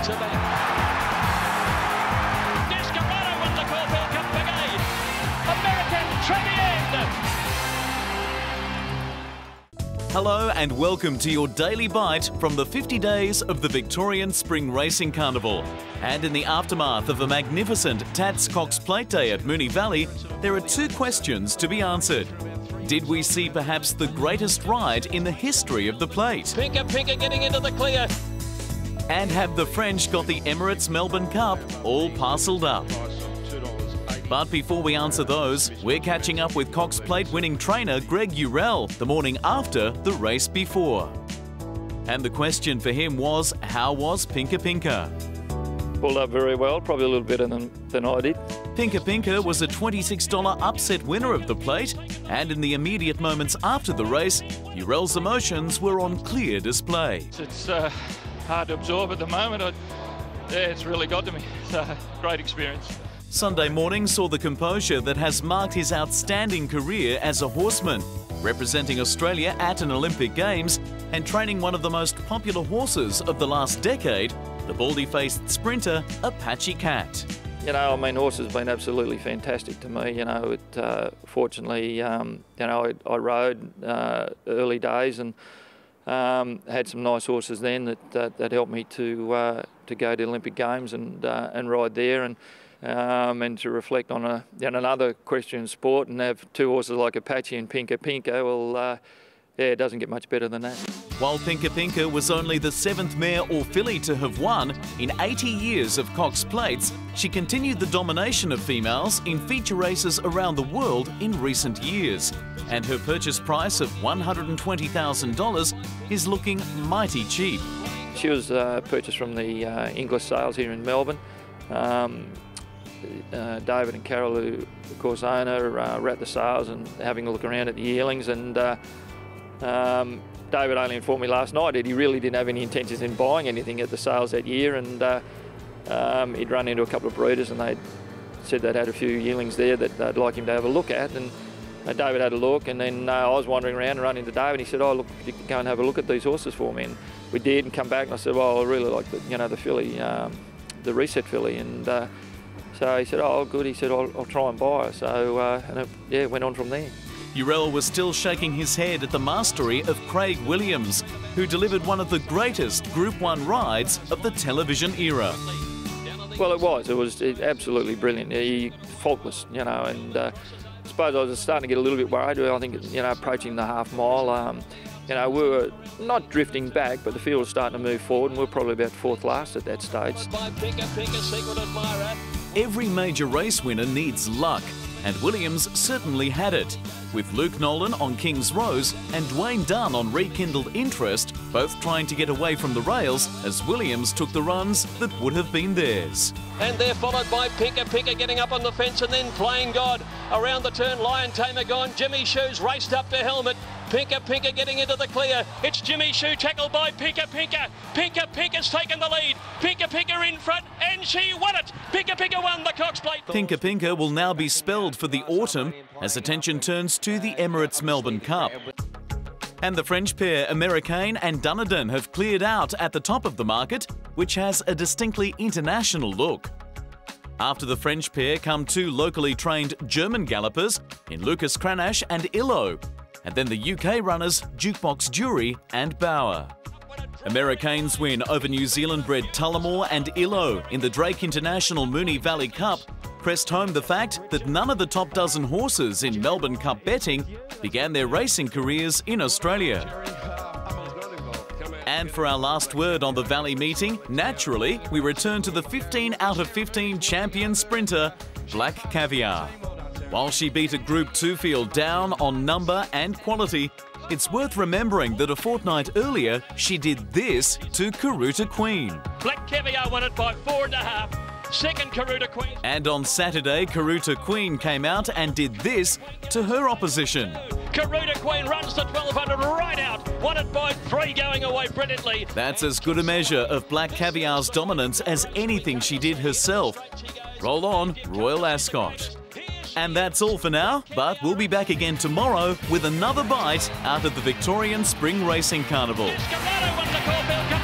to the... Desperado won the Caulfield Cup again. American Trevian. Hello and welcome to your daily bite from the 50 days of the Victorian Spring Racing Carnival. And in the aftermath of a magnificent Tats Cox Plate Day at Moonee Valley, there are two questions to be answered. Did we see perhaps the greatest ride in the history of the plate? Pinker getting into the clear. And have the French got the Emirates Melbourne Cup all parcelled up? But before we answer those, we're catching up with Cox Plate winning trainer Greg Urell the morning after the race before. And the question for him was, how was Pinker? Pulled up very well, probably a little better than I did. Pinker was a $26 upset winner of the plate, and in the immediate moments after the race, Urell's emotions were on clear display. It's hard to absorb at the moment. Yeah, it's really got to me. It's a great experience. Sunday morning saw the composure that has marked his outstanding career as a horseman, representing Australia at an Olympic Games and training one of the most popular horses of the last decade, the baldy-faced sprinter Apache Cat. You know, I mean, horse has been absolutely fantastic to me. You know, fortunately, you know, I rode early days and had some nice horses then that helped me to go to the Olympic Games and ride there and to reflect on another equestrian sport and have two horses like Apache and Pinker. Well, yeah, it doesn't get much better than that. While Pinker was only the 7th mare or filly to have won in 80 years of Cox Plates, she continued the domination of females in feature races around the world in recent years. And her purchase price of $120,000 is looking mighty cheap. She was purchased from the English sales here in Melbourne. David and Carol, who of course own her, were at the sales and having a look around at the yearlings, and David only informed me last night that he really didn't have any intentions in buying anything at the sales that year, and he'd run into a couple of breeders and they said they'd had a few yearlings there that they'd like him to have a look at, and David had a look, and then I was wandering around and running into David, and he said, "Oh look, you can go and have a look at these horses for me," and we did and come back, and I said, "Well, I really like the filly, the reset filly," and so he said, "Oh good," he said, I'll try and buy her, so yeah, it went on from there. Urell was still shaking his head at the mastery of Craig Williams, who delivered one of the greatest Group 1 rides of the television era. Well, it was absolutely brilliant. He faultless, you know, and I suppose I was starting to get a little bit worried. I think, you know, approaching the half mile, you know, we were not drifting back, but the field was starting to move forward, and we were probably about 4th last at that stage. Every major race winner needs luck, and Williams certainly had it, with Luke Nolan on King's Rose and Dwayne Dunn on Rekindled Interest, both trying to get away from the rails as Williams took the runs that would have been theirs. And they're followed by Pinker getting up on the fence, and then Playing God. Around the turn, Lion Tamer gone. Jimmy Shoes raced up to Helmet. Pinker getting into the clear. It's Jimmy Shoe tackled by Pinker. Pinker's taken the lead. Pinker in front, and she won it. Pinker won the Cox Plate. Pinker will now be spelled for the autumn as attention turns to the Emirates Melbourne Cup. And the French pair Americain and Dunedin have cleared out at the top of the market, which has a distinctly international look. After the French pair come two locally trained German gallopers in Lucas Cranach and Illo, and then the UK runners Jukebox Jury and Bauer. Americain's win over New Zealand-bred Tullamore and Illo in the Drake International Moonee Valley Cup pressed home the fact that none of the top dozen horses in Melbourne Cup betting began their racing careers in Australia. And for our last word on the Valley meeting, naturally, we return to the 15 out of 15 champion sprinter, Black Caviar. While she beat a Group 2 field down on number and quality, it's worth remembering that a fortnight earlier, she did this to Karuta Queen. Black Caviar won it by 4.5. Second, Karuta Queen. And on Saturday, Karuta Queen came out and did this to her opposition. Karuta Queen runs the 1200 right out. Won it by 3, going away brilliantly. That's as good a measure of Black Caviar's dominance as anything she did herself. Roll on, Royal Ascot. And that's all for now, but we'll be back again tomorrow with another bite out of the Victorian Spring Racing Carnival. Desperado won the Caulfield Cup.